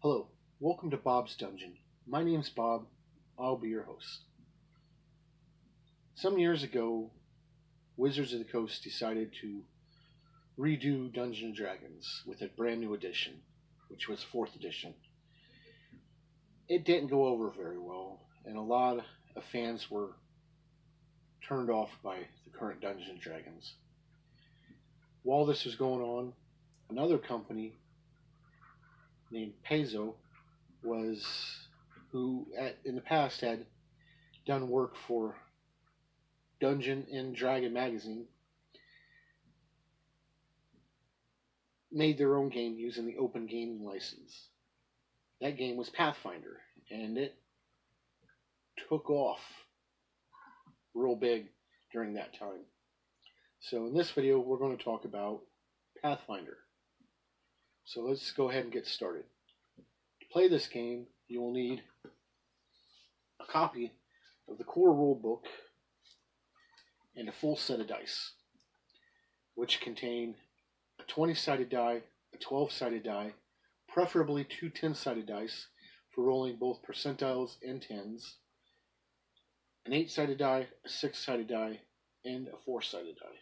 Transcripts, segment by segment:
Hello, welcome to Bob's Dungeon. My name's Bob. I'll be your host. Some years ago, Wizards of the Coast decided to redo Dungeons and Dragons with a brand new edition, which was 4th edition. It didn't go over very well, and a lot of fans were turned off by the current Dungeons and Dragons. While this was going on, another company named Paizo was in the past had done work for Dungeon and Dragon magazine, made their own game using the open gaming license. That game was Pathfinder, and it took off real big during that time. So in this video, we're going to talk about Pathfinder. So let's go ahead and get started. To play this game, you will need a copy of the core rulebook and a full set of dice, which contain a 20-sided die, a 12-sided die, preferably two 10-sided dice for rolling both percentiles and tens, an 8-sided die, a 6-sided die, and a 4-sided die.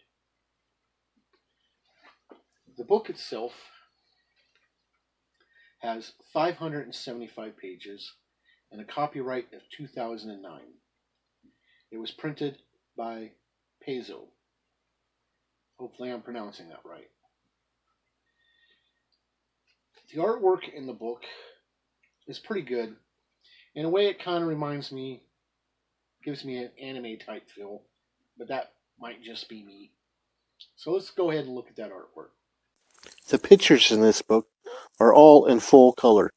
The book itself has 575 pages and a copyright of 2009. It was printed by Paizo. Hopefully I'm pronouncing that right. The artwork in the book is pretty good. In a way, it kind of gives me an anime type feel, but that might just be me. So let's go ahead and look at that artwork. The pictures in this book are all in full color.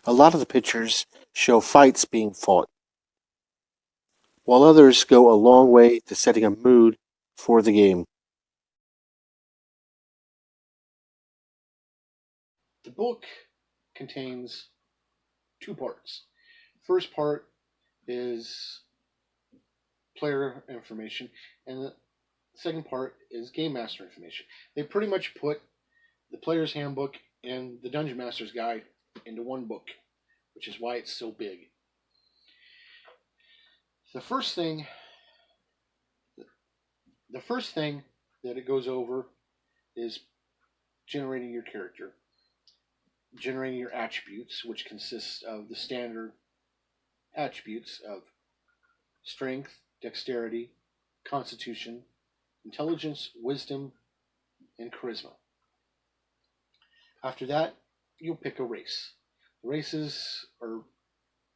A lot of the pictures show fights being fought, while others go a long way to setting a mood for the game. The book contains two parts. First part is player information, and the second part is game master information. They pretty much put the player's handbook and the dungeon master's guide into one book, which is why it's so big. The first thing that it goes over is generating your character, generating your attributes, which consists of the standard attributes of strength, dexterity, constitution, intelligence, wisdom, and charisma. After that, you'll pick a race. The races are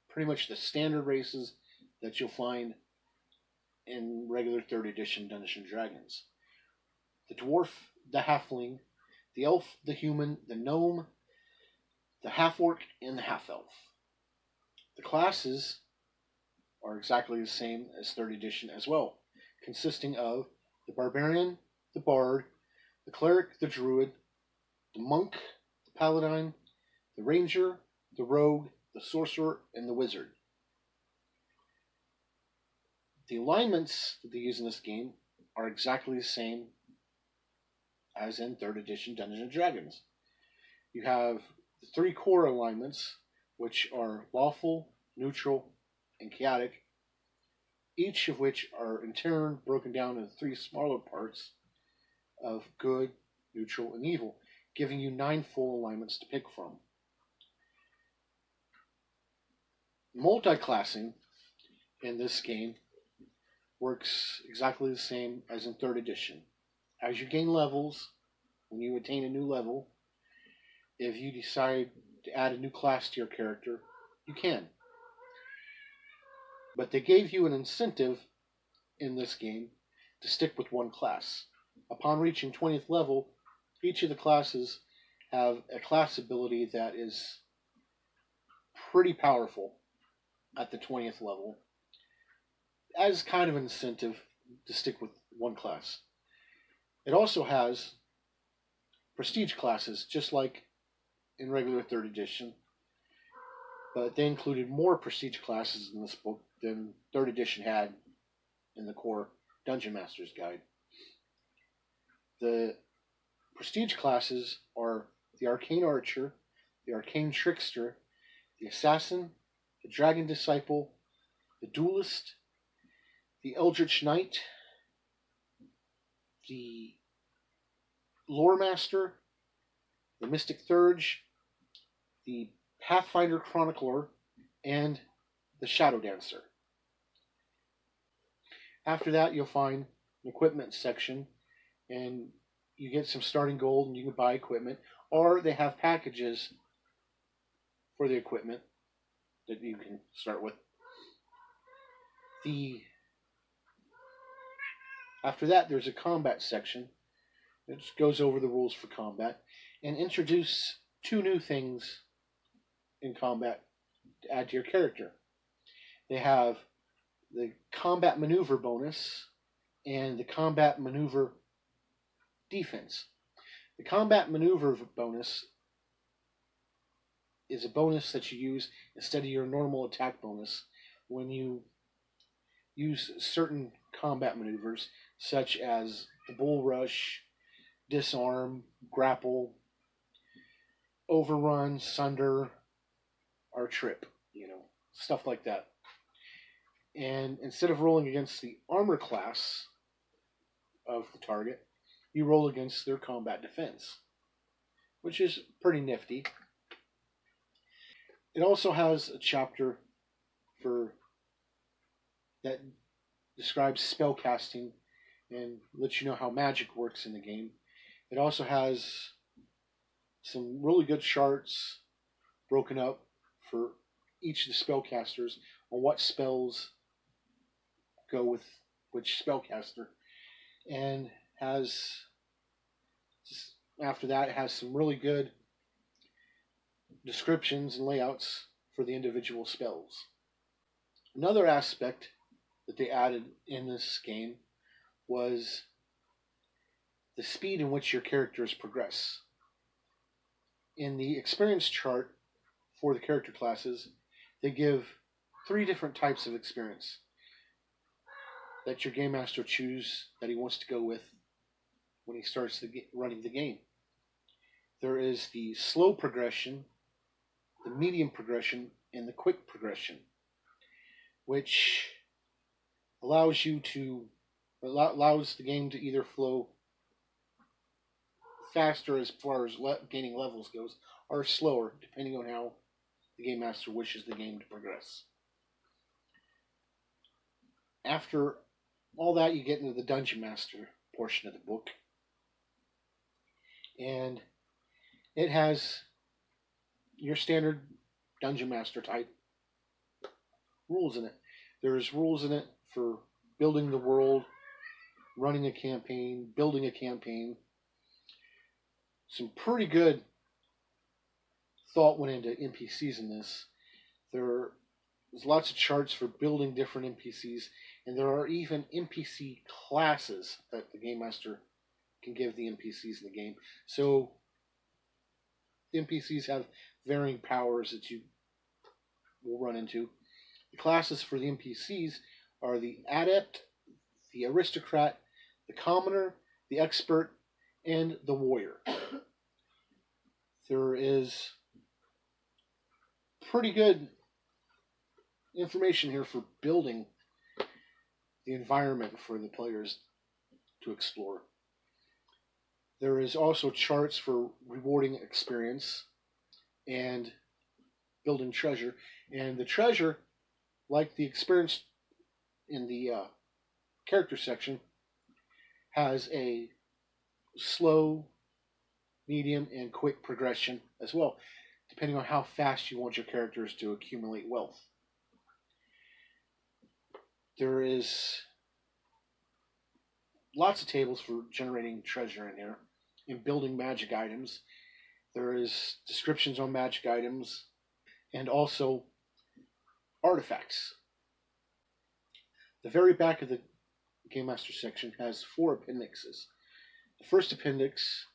pretty much the standard races that you'll find in regular 3rd edition Dungeons & Dragons. The dwarf, the halfling, the elf, the human, the gnome, the half-orc, and the half-elf. The classes are exactly the same as 3rd edition as well, consisting of the barbarian, the bard, the cleric, the druid, the monk, the paladin, the ranger, the rogue, the sorcerer, and the wizard. The alignments that they use in this game are exactly the same as in 3rd edition Dungeons & Dragons. You have the 3 core alignments, which are lawful, neutral, and chaotic, each of which are in turn broken down into 3 smaller parts of good, neutral, and evil, giving you 9 full alignments to pick from. Multi-classing in this game works exactly the same as in 3rd edition. As you gain levels, when you attain a new level, if you decide to add a new class to your character, you can. But they gave you an incentive in this game to stick with one class. Upon reaching 20th level, each of the classes have a class ability that is pretty powerful at the 20th level, as kind of an incentive to stick with one class. It also has prestige classes, just like in regular 3rd edition, but they included more prestige classes in this book than 3rd edition had in the core Dungeon Master's Guide. The prestige classes are the Arcane Archer, the Arcane Trickster, the Assassin, the Dragon Disciple, the Duelist, the Eldritch Knight, the Lore Master, the Mystic Thurge, the Pathfinder Chronicler, and the Shadow Dancer. After that, you'll find an equipment section, and you get some starting gold, and you can buy equipment, or they have packages for the equipment that you can start with. After that, there's a combat section. It just goes over the rules for combat and introduce 2 new things in combat to add to your character. They have the combat maneuver bonus and the combat maneuver defense. The combat maneuver bonus is a bonus that you use instead of your normal attack bonus when you use certain combat maneuvers, such as the bull rush, disarm, grapple, overrun, sunder, or trip, stuff like that. And instead of rolling against the armor class of the target, you roll against their combat defense, which is pretty nifty. It also has a chapter that describes spell casting and lets you know how magic works in the game. It also has some really good charts broken up for each of the spellcasters on what spells go with which spellcaster, and after that it has some really good descriptions and layouts for the individual spells. Another aspect that they added in this game was the speed in which your characters progress. In the experience chart for the character classes, they give 3 different types of experience that your game master chooses that he wants to go with when he starts running the game. There is the slow progression, the medium progression, and the quick progression, which allows the game to either flow faster as far as gaining levels goes, or slower, depending on how the game master wishes the game to progress. After all that, you get into the Dungeon Master portion of the book, and it has your standard Dungeon Master type rules in it. There's rules in it for building the world, running a campaign, building a campaign. Some pretty good thought went into NPCs in this. There's lots of charts for building different NPCs, and there are even NPC classes that the Game Master can give the NPCs in the game. So the NPCs have varying powers that you will run into. The classes for the NPCs are the Adept, the Aristocrat, the Commoner, the Expert, and the Warrior. There is pretty good information here for building the environment for the players to explore. There is also charts for rewarding experience and building treasure. And the treasure, like the experience in the character section, has a slow, medium, and quick progression as well, depending on how fast you want your characters to accumulate wealth. There is lots of tables for generating treasure in here and building magic items. There is descriptions on magic items and also artifacts. The very back of the Game Master section has 4 appendixes. The first appendix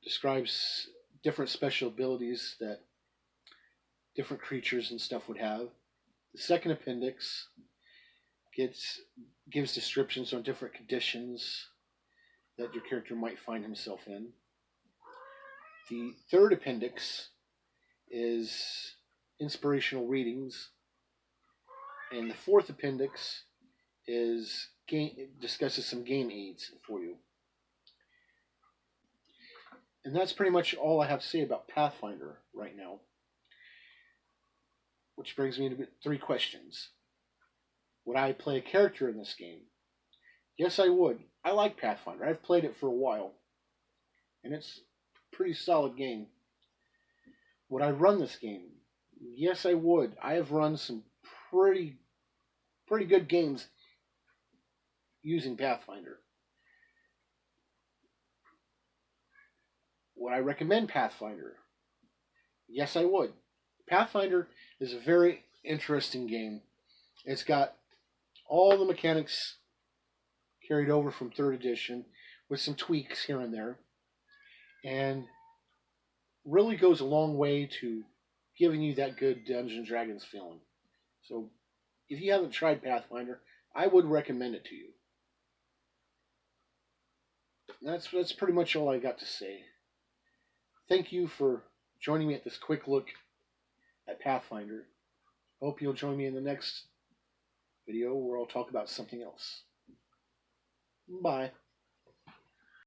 describes different special abilities that different creatures and stuff would have. The second appendix gives descriptions on different conditions that your character might find himself in. The third appendix is inspirational readings, and the fourth appendix is discusses some game aids for you. And that's pretty much all I have to say about Pathfinder right now. Which brings me to 3 questions. Would I play a character in this game? Yes, I would. I like Pathfinder. I've played it for a while, and it's a pretty solid game. Would I run this game? Yes, I would. I have run some pretty good games using Pathfinder. Would I recommend Pathfinder? Yes, I would. Pathfinder is a very interesting game. It's got all the mechanics carried over from 3rd edition with some tweaks here and there, and really goes a long way to giving you that good Dungeons & Dragons feeling. So if you haven't tried Pathfinder, I would recommend it to you. That's pretty much all I got to say. Thank you for joining me at this quick look at Pathfinder. Hope you'll join me in the next video where I'll talk about something else. Bye.